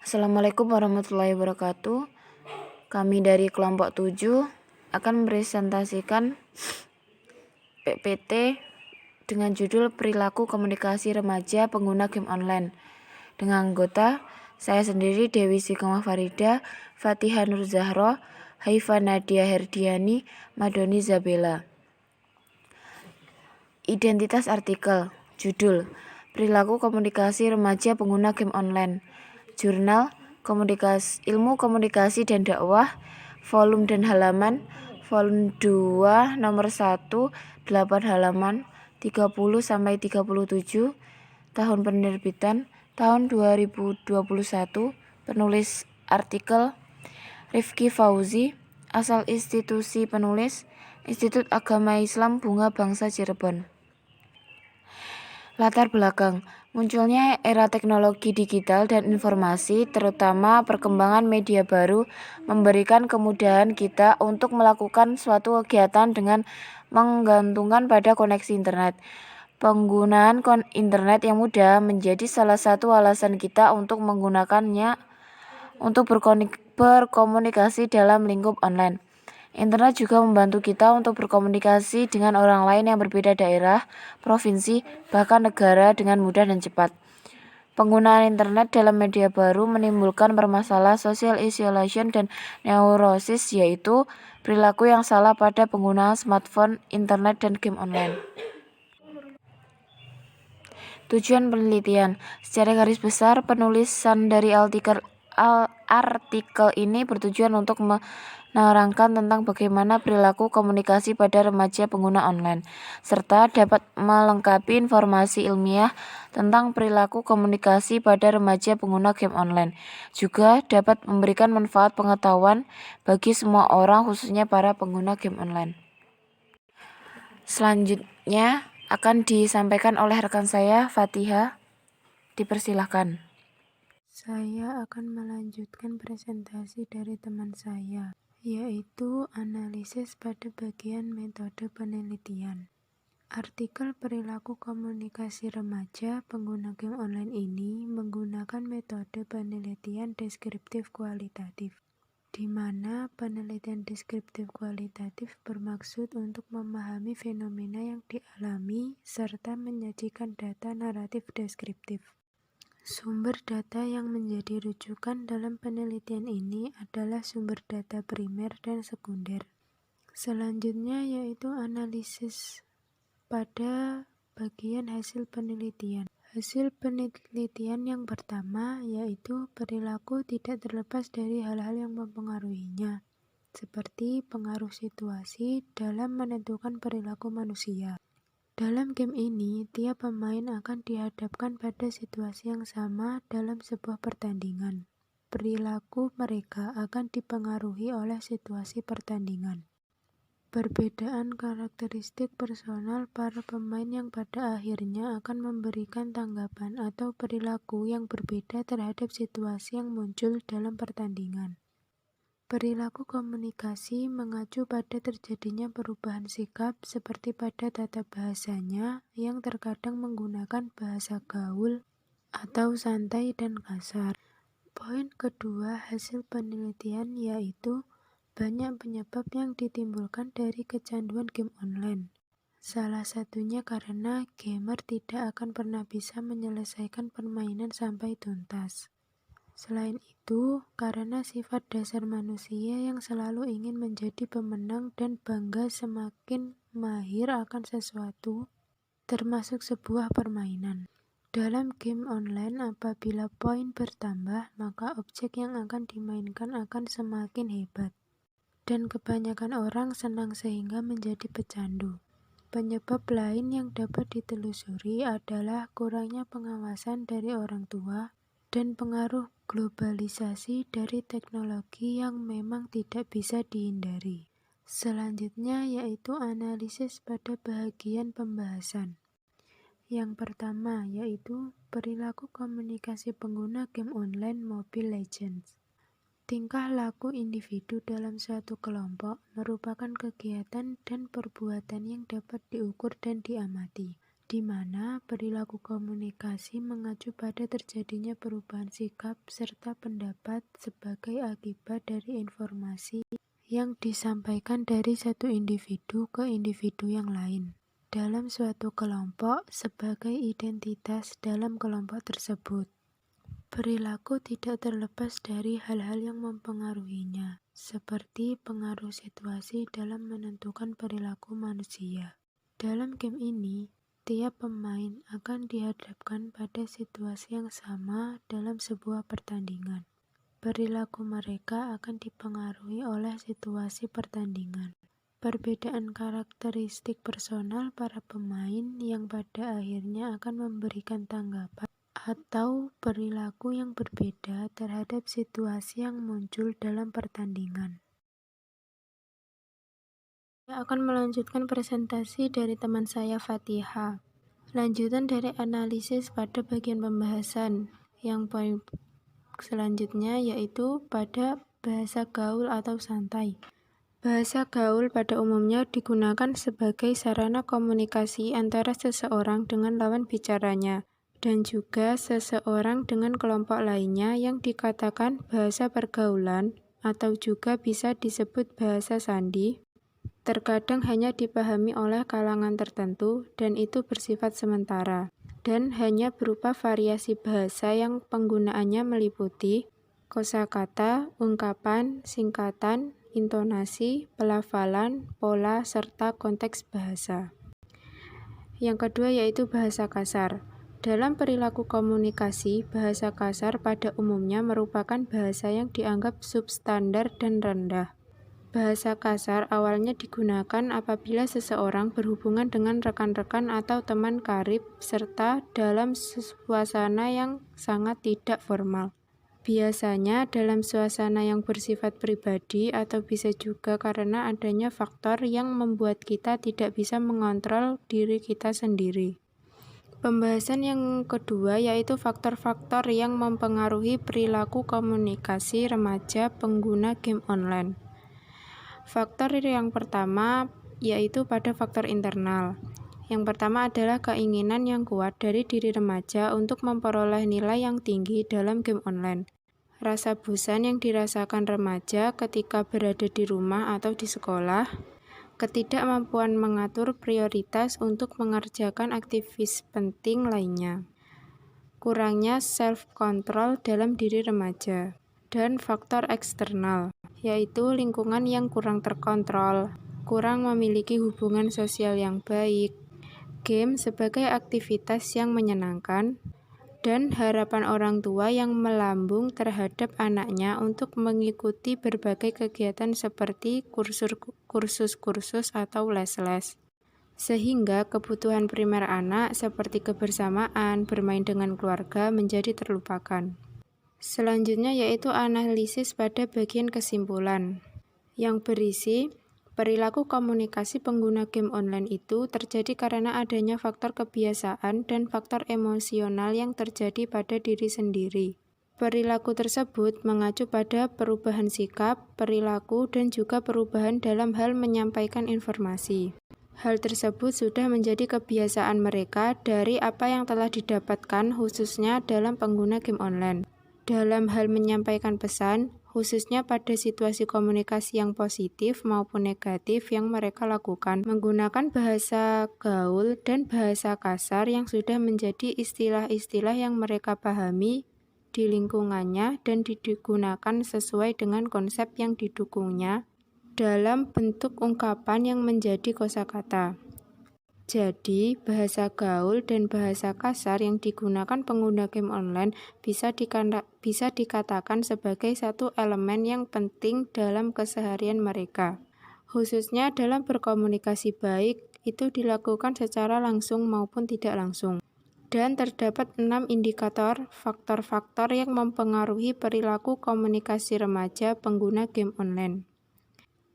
Assalamualaikum warahmatullahi wabarakatuh. Kami dari kelompok 7 akan mempresentasikan PPT dengan judul Perilaku Komunikasi Remaja Pengguna Game Online. Dengan anggota saya sendiri Dewi Sikomah Farida, Fatihah Nur Zahro, Haifa Nadia Herdiani, Madoni Zabela. Identitas artikel, judul Perilaku Komunikasi Remaja Pengguna Game Online. Jurnal Ilmu Komunikasi dan Dakwah, volume dan halaman, volume 2 nomor 1, 8 halaman 30-37, tahun penerbitan tahun 2021, penulis artikel Rifki Fauzi, asal institusi penulis Institut Agama Islam Bunga Bangsa Cirebon. Latar belakang, munculnya era teknologi digital dan informasi, terutama perkembangan media baru, memberikan kemudahan kita untuk melakukan suatu kegiatan dengan menggantungkan pada koneksi internet. Penggunaan internet yang mudah menjadi salah satu alasan kita untuk menggunakannya untuk berkomunikasi dalam lingkup online. Internet juga membantu kita untuk berkomunikasi dengan orang lain yang berbeda daerah, provinsi, bahkan negara dengan mudah dan cepat. Penggunaan internet dalam media baru menimbulkan permasalahan social isolation dan neurosis, yaitu perilaku yang salah pada penggunaan smartphone, internet, dan game online. Tujuan penelitian. Secara garis besar, penulisan dari artikel ini bertujuan untuk menerangkan tentang bagaimana perilaku komunikasi pada remaja pengguna online, serta dapat melengkapi informasi ilmiah tentang perilaku komunikasi pada remaja pengguna game online. Juga dapat memberikan manfaat pengetahuan bagi semua orang, khususnya para pengguna game online. Selanjutnya akan disampaikan oleh rekan saya, Fatihah. Dipersilahkan. Saya akan melanjutkan presentasi dari teman saya, yaitu analisis pada bagian metode penelitian. Artikel perilaku komunikasi remaja pengguna game online ini menggunakan metode penelitian deskriptif kualitatif, di mana penelitian deskriptif kualitatif bermaksud untuk memahami fenomena yang dialami serta menyajikan data naratif deskriptif. Sumber data yang menjadi rujukan dalam penelitian ini adalah sumber data primer dan sekunder. Selanjutnya yaitu analisis pada bagian hasil penelitian. Hasil penelitian yang pertama yaitu perilaku tidak terlepas dari hal-hal yang mempengaruhinya, seperti pengaruh situasi dalam menentukan perilaku manusia. Dalam game ini, tiap pemain akan dihadapkan pada situasi yang sama dalam sebuah pertandingan. Perilaku mereka akan dipengaruhi oleh situasi pertandingan. Perbedaan karakteristik personal para pemain yang pada akhirnya akan memberikan tanggapan atau perilaku yang berbeda terhadap situasi yang muncul dalam pertandingan. Perilaku komunikasi mengacu pada terjadinya perubahan sikap seperti pada tata bahasanya yang terkadang menggunakan bahasa gaul atau santai dan kasar. Poin kedua hasil penelitian yaitu banyak penyebab yang ditimbulkan dari kecanduan game online. Salah satunya karena gamer tidak akan pernah bisa menyelesaikan permainan sampai tuntas. Selain itu, karena sifat dasar manusia yang selalu ingin menjadi pemenang dan bangga semakin mahir akan sesuatu, termasuk sebuah permainan. Dalam game online, apabila poin bertambah, maka objek yang akan dimainkan akan semakin hebat. Dan kebanyakan orang senang sehingga menjadi pecandu. Penyebab lain yang dapat ditelusuri adalah kurangnya pengawasan dari orang tua dan pengaruh globalisasi dari teknologi yang memang tidak bisa dihindari. Selanjutnya yaitu analisis pada bagian pembahasan. Yang pertama yaitu perilaku komunikasi pengguna game online Mobile Legends. Tingkah laku individu dalam suatu kelompok merupakan kegiatan dan perbuatan yang dapat diukur dan diamati. di mana perilaku komunikasi mengacu pada terjadinya perubahan sikap serta pendapat sebagai akibat dari informasi yang disampaikan dari satu individu ke individu yang lain dalam suatu kelompok sebagai identitas dalam kelompok tersebut. Perilaku tidak terlepas dari hal-hal yang mempengaruhinya, seperti pengaruh situasi dalam menentukan perilaku manusia. Dalam game ini, tiap pemain akan dihadapkan pada situasi yang sama dalam sebuah pertandingan. Perilaku mereka akan dipengaruhi oleh situasi pertandingan. Perbedaan karakteristik personal para pemain yang pada akhirnya akan memberikan tanggapan atau perilaku yang berbeda terhadap situasi yang muncul dalam pertandingan. Saya akan melanjutkan presentasi dari teman saya Fatihah. Lanjutan dari analisis pada bagian pembahasan yang poin selanjutnya yaitu pada bahasa gaul atau santai. Bahasa gaul pada umumnya digunakan sebagai sarana komunikasi antara seseorang dengan lawan bicaranya dan juga seseorang dengan kelompok lainnya yang dikatakan bahasa pergaulan atau juga bisa disebut bahasa sandi. Terkadang hanya dipahami oleh kalangan tertentu dan itu bersifat sementara dan hanya berupa variasi bahasa yang penggunaannya meliputi kosakata, ungkapan, singkatan, intonasi, pelafalan, pola, serta konteks bahasa. Yang kedua yaitu bahasa kasar. Dalam perilaku komunikasi, bahasa kasar pada umumnya merupakan bahasa yang dianggap substandar dan rendah. Bahasa kasar awalnya digunakan apabila seseorang berhubungan dengan rekan-rekan atau teman karib serta dalam suasana yang sangat tidak formal. Biasanya dalam suasana yang bersifat pribadi atau bisa juga karena adanya faktor yang membuat kita tidak bisa mengontrol diri kita sendiri. Pembahasan yang kedua yaitu faktor-faktor yang mempengaruhi perilaku komunikasi remaja pengguna game online. Faktor yang pertama yaitu pada faktor internal. Yang pertama adalah keinginan yang kuat dari diri remaja untuk memperoleh nilai yang tinggi dalam game online. Rasa bosan yang dirasakan remaja ketika berada di rumah atau di sekolah, ketidakmampuan mengatur prioritas untuk mengerjakan aktivitas penting lainnya, kurangnya self-control dalam diri remaja, dan faktor eksternal, yaitu lingkungan yang kurang terkontrol, kurang memiliki hubungan sosial yang baik, game sebagai aktivitas yang menyenangkan, dan harapan orang tua yang melambung terhadap anaknya untuk mengikuti berbagai kegiatan seperti kursus-kursus atau les-les. Sehingga kebutuhan primer anak seperti kebersamaan, bermain dengan keluarga menjadi terlupakan. Selanjutnya yaitu analisis pada bagian kesimpulan, yang berisi perilaku komunikasi pengguna game online itu terjadi karena adanya faktor kebiasaan dan faktor emosional yang terjadi pada diri sendiri. Perilaku tersebut mengacu pada perubahan sikap, perilaku, dan juga perubahan dalam hal menyampaikan informasi. Hal tersebut sudah menjadi kebiasaan mereka dari apa yang telah didapatkan khususnya dalam pengguna game online. Dalam hal menyampaikan pesan, khususnya pada situasi komunikasi yang positif maupun negatif yang mereka lakukan, menggunakan bahasa gaul dan bahasa kasar yang sudah menjadi istilah-istilah yang mereka pahami di lingkungannya dan digunakan sesuai dengan konsep yang didukungnya dalam bentuk ungkapan yang menjadi kosakata. Jadi, bahasa gaul dan bahasa kasar yang digunakan pengguna game online bisa dikatakan sebagai satu elemen yang penting dalam keseharian mereka. Khususnya dalam berkomunikasi baik, itu dilakukan secara langsung maupun tidak langsung. Dan terdapat 6 indikator faktor-faktor yang mempengaruhi perilaku komunikasi remaja pengguna game online.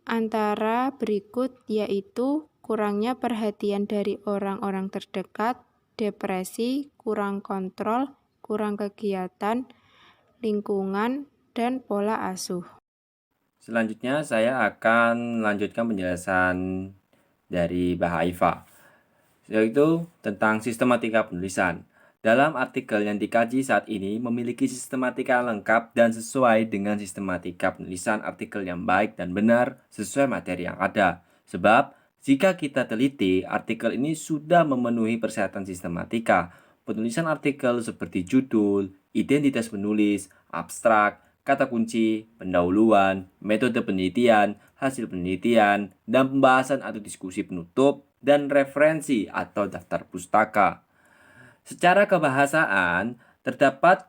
Antara berikut yaitu kurangnya perhatian dari orang-orang terdekat, depresi, kurang kontrol, kurang kegiatan, lingkungan, dan pola asuh. Selanjutnya saya akan melanjutkan penjelasan dari Mbak Haifa. yaitu tentang sistematika penulisan. Dalam artikel yang dikaji saat ini memiliki sistematika lengkap dan sesuai dengan sistematika penulisan artikel yang baik dan benar sesuai materi yang ada. Sebab, jika kita teliti, artikel ini sudah memenuhi persyaratan sistematika. Penulisan artikel seperti judul, identitas penulis, abstrak, kata kunci, pendahuluan, metode penelitian, hasil penelitian, dan pembahasan atau diskusi penutup, dan referensi atau daftar pustaka. Secara kebahasaan, terdapat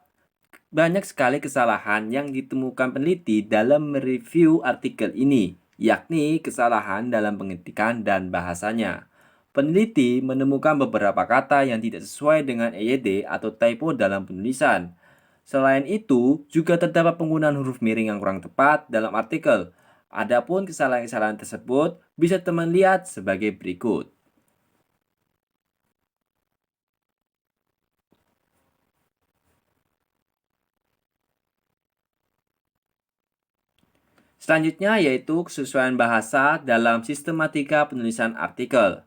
banyak sekali kesalahan yang ditemukan peneliti dalam mereview artikel ini, yakni kesalahan dalam pengetikan dan bahasanya. Peneliti menemukan beberapa kata yang tidak sesuai dengan EYD atau typo dalam penulisan. Selain itu, juga terdapat penggunaan huruf miring yang kurang tepat dalam artikel. Adapun kesalahan-kesalahan tersebut bisa teman lihat sebagai berikut. Selanjutnya yaitu kesesuaian bahasa dalam sistematika penulisan artikel.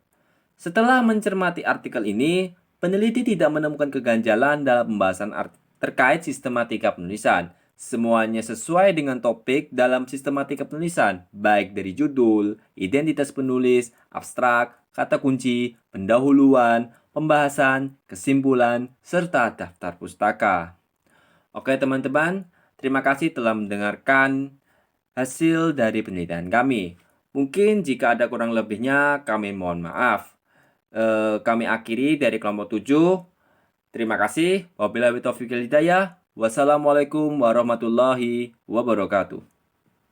Setelah mencermati artikel ini, peneliti tidak menemukan keganjalan dalam pembahasan terkait sistematika penulisan. Semuanya sesuai dengan topik dalam sistematika penulisan, baik dari judul, identitas penulis, abstrak, kata kunci, pendahuluan, pembahasan, kesimpulan, serta daftar pustaka. Oke teman-teman, terima kasih telah mendengarkan hasil dari penelitian kami. Mungkin jika ada kurang lebihnya, kami mohon maaf. Kami akhiri dari kelompok 7. Terima kasih. Wabillahi taufiq wal hidayah. Wassalamualaikum warahmatullahi wabarakatuh.